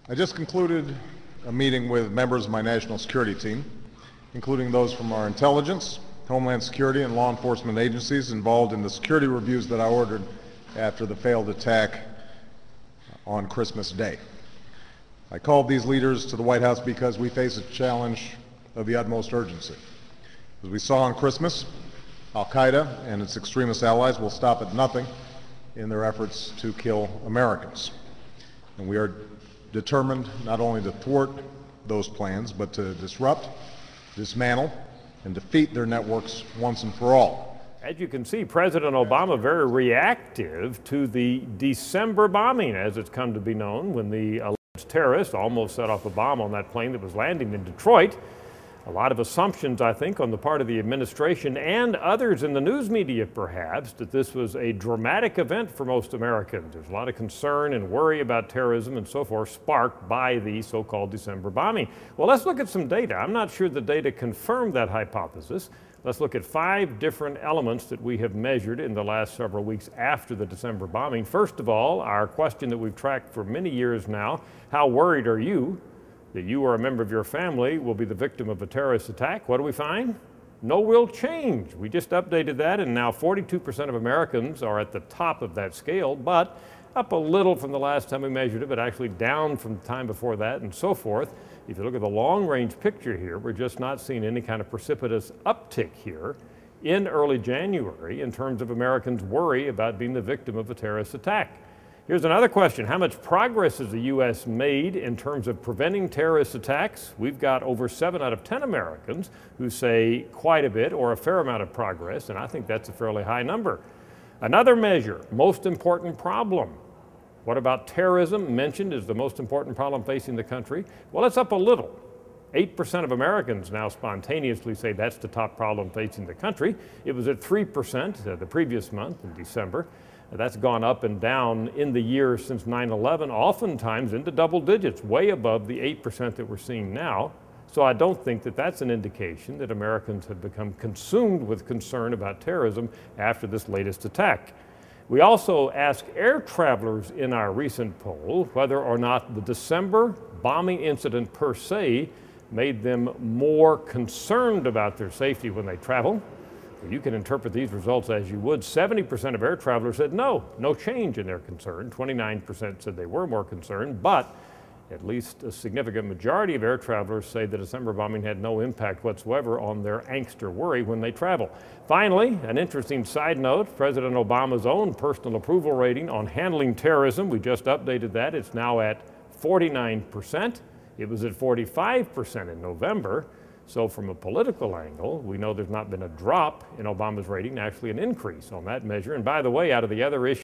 I just concluded a meeting with members of my national security team, including those from our intelligence, Homeland Security, and law enforcement agencies involved in the security reviews that I ordered after the failed attack on Christmas Day. I called these leaders to the White House because we face a challenge of the utmost urgency. As we saw on Christmas, Al-Qaeda and its extremist allies will stop at nothing in their efforts to kill Americans. And we are determined not only to thwart those plans, but to disrupt, dismantle, and defeat their networks once and for all. As you can see, President Obama very reactive to the December bombing, as it's come to be known, when the alleged terrorist almost set off a bomb on that plane that was landing in Detroit. A lot of assumptions, I think, on the part of the administration and others in the news media, perhaps, that this was a dramatic event for most Americans. There's a lot of concern and worry about terrorism and so forth sparked by the so-called December bombing. Well, let's look at some data. I'm not sure the data confirm that hypothesis. Let's look at 5 different elements that we have measured in the last several weeks after the December bombing. First of all, our question that we've tracked for many years now: how worried are you that you or a member of your family will be the victim of a terrorist attack? What do we find? No real change. We just updated that, and now 42% of Americans are at the top of that scale, but up a little from the last time we measured it, but actually down from the time before that, and so forth. If you look at the long-range picture here, we're just not seeing any kind of precipitous uptick here in early January in terms of Americans' worry about being the victim of a terrorist attack. Here's another question: how much progress has the U.S. made in terms of preventing terrorist attacks? We've got over 7 out of 10 Americans who say quite a bit or a fair amount of progress, and I think that's a fairly high number. Another measure: most important problem. What about terrorism, mentioned as the most important problem facing the country? Well, it's up a little. 8% of Americans now spontaneously say that's the top problem facing the country. It was at 3% the previous month in December. That's gone up and down in the years since 9/11, oftentimes into double digits, way above the 8% that we're seeing now. So I don't think that that's an indication that Americans have become consumed with concern about terrorism after this latest attack. We also asked air travelers in our recent poll whether or not the December bombing incident per se made them more concerned about their safety when they travel. You can interpret these results as you would. 70% of air travelers said no change in their concern. 29% said they were more concerned, but at least a significant majority of air travelers say the December bombing had no impact whatsoever on their angst or worry when they travel. Finally, an interesting side note: President Obama's own personal approval rating on handling terrorism, we just updated that. It's now at 49%. It was at 45% in November. So from a political angle, we know there's not been a drop in Obama's rating, actually an increase on that measure. And by the way, out of the other issues,